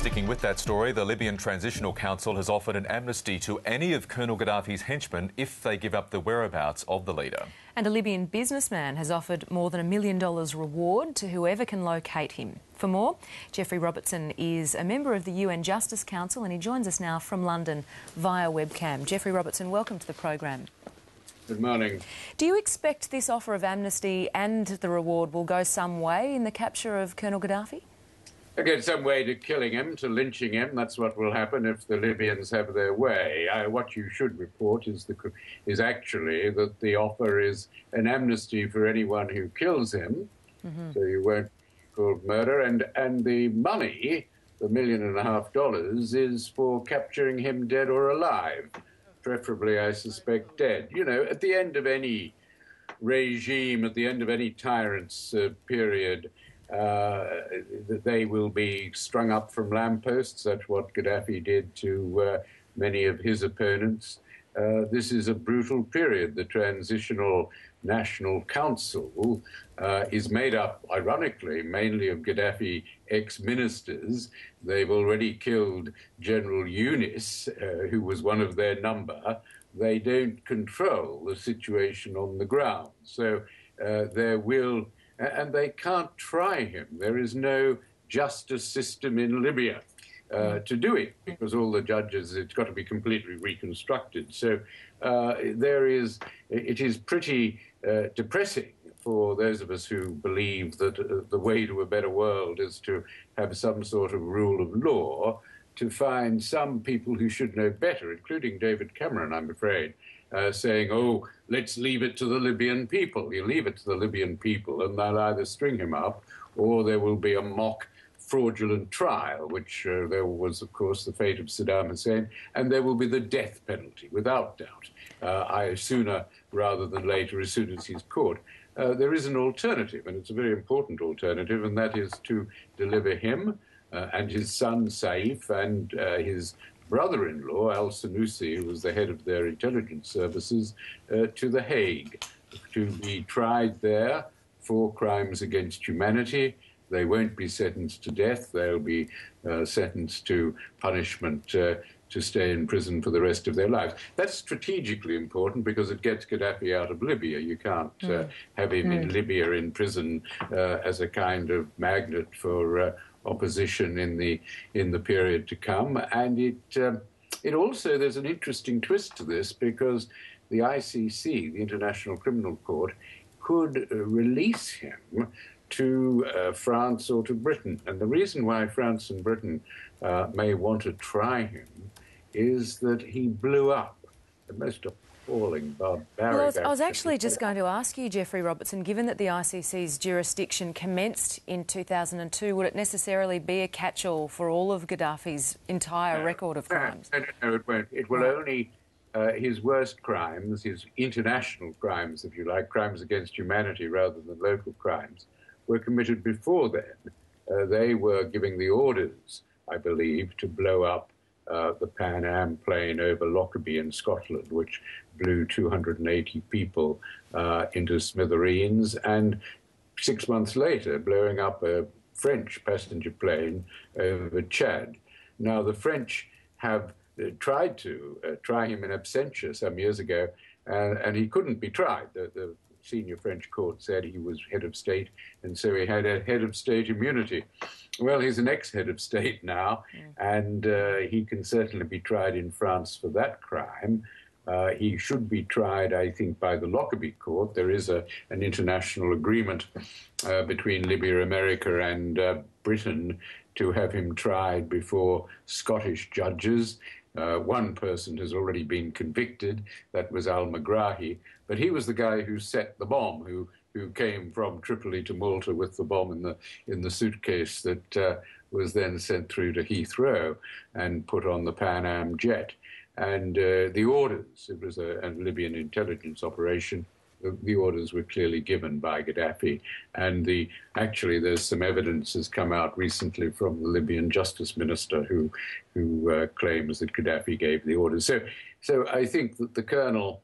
Sticking with that story, the Libyan Transitional Council has offered an amnesty to any of Colonel Gaddafi's henchmen if they give up the whereabouts of the leader. And a Libyan businessman has offered more than $1 million reward to whoever can locate him. For more, Geoffrey Robertson is a member of the UN Justice Council and he joins us now from London via webcam. Geoffrey Robertson, welcome to the program. Good morning. Do you expect this offer of amnesty and the reward will go some way in the capture of Colonel Gaddafi? Again, some way to killing him, to lynching him. That's what will happen if the Libyans have their way. What you should report is actually that the offer is an amnesty for anyone who kills him, so you won't be called murder, and the money, the $1.5 million, is for capturing him dead or alive, preferably, I suspect, dead. You know, at the end of any regime, at the end of any tyrant's period, they will be strung up from lampposts. That's what Gaddafi did to many of his opponents. This is a brutal period. The Transitional National Council is made up, ironically, mainly of Gaddafi ex-ministers. They've already killed General Yunus, who was one of their number. They don't control the situation on the ground. So there will... And they can't try him. There is no justice system in Libya to do it, because all the judges, it's got to be completely reconstructed. So it is pretty depressing for those of us who believe that the way to a better world is to have some sort of rule of law, to find some people who should know better, including David Cameron, I'm afraid, saying, oh, let's leave it to the Libyan people. You leave it to the Libyan people and they'll either string him up or there will be a mock fraudulent trial, which there was, of course, the fate of Saddam Hussein, and there will be the death penalty, without doubt, sooner rather than later, as soon as he's caught. There is an alternative, and it's a very important alternative, and that is to deliver him and his son Saif and his brother-in-law, al-Sanusi, who was the head of their intelligence services, to The Hague, to be tried there for crimes against humanity. They won't be sentenced to death. They'll be sentenced to punishment to stay in prison for the rest of their lives. That's strategically important because it gets Gaddafi out of Libya. You can't have him in Libya in prison as a kind of magnet for opposition in the period to come. And it also, there's an interesting twist to this, because the ICC, the International Criminal Court, could release him to France or to Britain. And the reason why France and Britain may want to try him is that he blew up the most appalling, barbaric... Well, I was actually just going to ask you, Geoffrey Robertson, given that the ICC's jurisdiction commenced in 2002, would it necessarily be a catch-all for all of Gaddafi's entire record of crimes? No, it won't. It will only... his worst crimes, his international crimes, if you like, crimes against humanity rather than local crimes, were committed before then. They were giving the orders, I believe, to blow up the Pan Am plane over Lockerbie in Scotland, which blew 280 people into smithereens, and 6 months later blowing up a French passenger plane over Chad. Now, the French have tried to try him in absentia some years ago, and he couldn't be tried. The senior French court said he was head of state, and so he had a head of state immunity. Well, he's an ex-head of state now, and he can certainly be tried in France for that crime. He should be tried, I think, by the Lockerbie court. There is an international agreement between Libya, America, and Britain to have him tried before Scottish judges. One person has already been convicted. That was al-Megrahi, but he was the guy who set the bomb, who came from Tripoli to Malta with the bomb in the suitcase that was then sent through to Heathrow and put on the Pan Am jet. And the orders, it was a Libyan intelligence operation, the orders were clearly given by Gaddafi. And actually there's some evidence has come out recently from the Libyan justice minister who claims that Gaddafi gave the orders. So I think that the colonel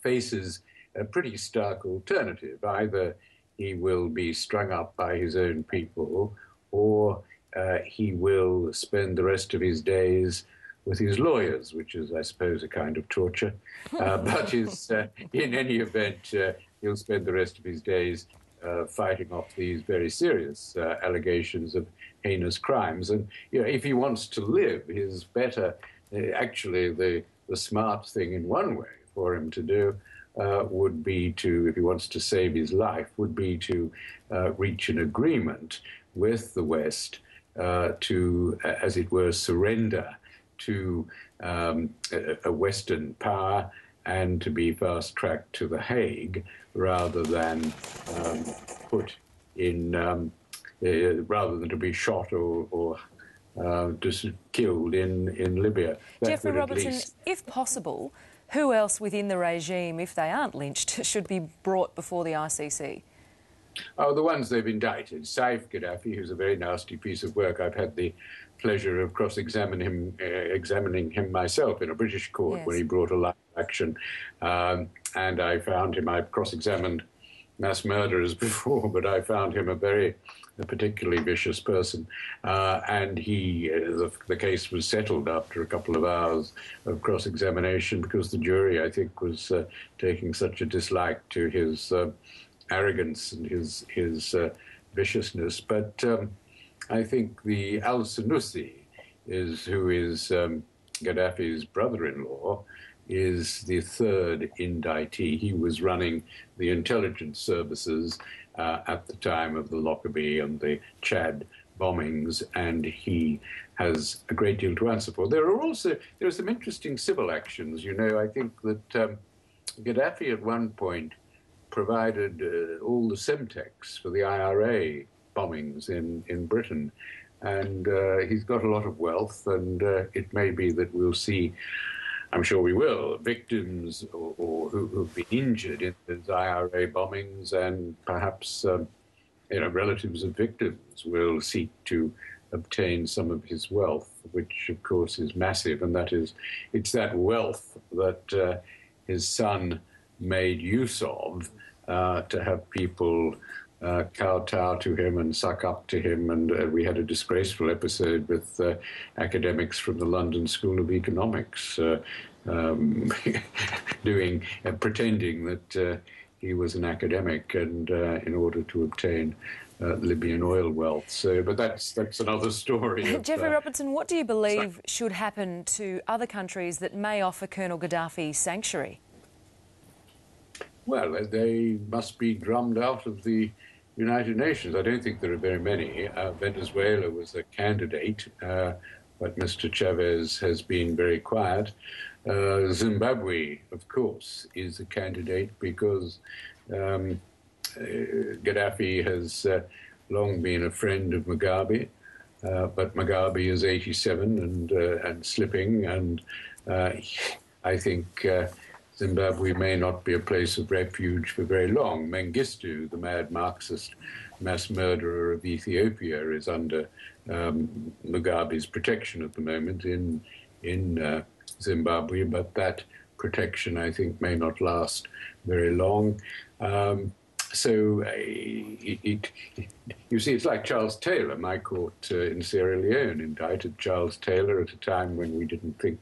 faces a pretty stark alternative. Either he will be strung up by his own people, or he will spend the rest of his days with his lawyers, which is, I suppose, a kind of torture. But in any event, he'll spend the rest of his days fighting off these very serious allegations of heinous crimes. And if he wants to live, his better, actually, the smart thing in one way for him to do would be to, if he wants to save his life, would be to reach an agreement with the West to, as it were, surrender to a Western power and to be fast-tracked to The Hague rather than put in, rather than to be shot or just killed in Libya. Geoffrey Robertson, if possible, who else within the regime, if they aren't lynched, should be brought before the ICC? Oh, the ones they've indicted. Saif Gaddafi, who's a very nasty piece of work. I've had the pleasure of examining him myself in a British court. Yes. When he brought a live action. And I found him, I've cross-examined mass murderers before, but I found him a particularly vicious person. And the case was settled after a couple of hours of cross-examination because the jury, I think, was taking such a dislike to his arrogance and his viciousness. But I think the al-Senussi, who is Gaddafi's brother-in-law, is the third indictee. He was running the intelligence services at the time of the Lockerbie and the Chad bombings, and he has a great deal to answer for. There are some interesting civil actions. I think that Gaddafi at one point provided all the Semtex for the IRA bombings in Britain. And he's got a lot of wealth, and it may be that we'll see, I'm sure we will, victims or who've been injured in those IRA bombings, and perhaps relatives of victims will seek to obtain some of his wealth, which of course is massive, and it's that wealth that his son made use of to have people kowtow to him and suck up to him. And we had a disgraceful episode with academics from the London School of Economics pretending that he was an academic and in order to obtain Libyan oil wealth. But that's another story. Geoffrey Robertson, what do you believe should happen to other countries that may offer Colonel Gaddafi sanctuary? Well, they must be drummed out of the United Nations. I don't think there are very many. Venezuela was a candidate, but Mr. Chavez has been very quiet. Zimbabwe, of course, is a candidate because Gaddafi has long been a friend of Mugabe, but Mugabe is 87 and slipping, and I think Zimbabwe may not be a place of refuge for very long. Mengistu, the mad Marxist mass murderer of Ethiopia, is under Mugabe's protection at the moment in Zimbabwe, but that protection, I think, may not last very long. You see, it's like Charles Taylor. My court in Sierra Leone indicted Charles Taylor at a time when we didn't think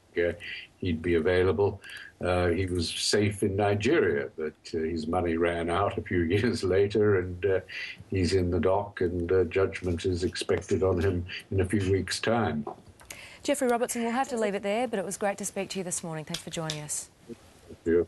he'd be available. He was safe in Nigeria, but his money ran out a few years later, and he's in the dock, and judgment is expected on him in a few weeks' time. Geoffrey Robertson, we'll have to leave it there, but it was great to speak to you this morning. Thanks for joining us. Thank you.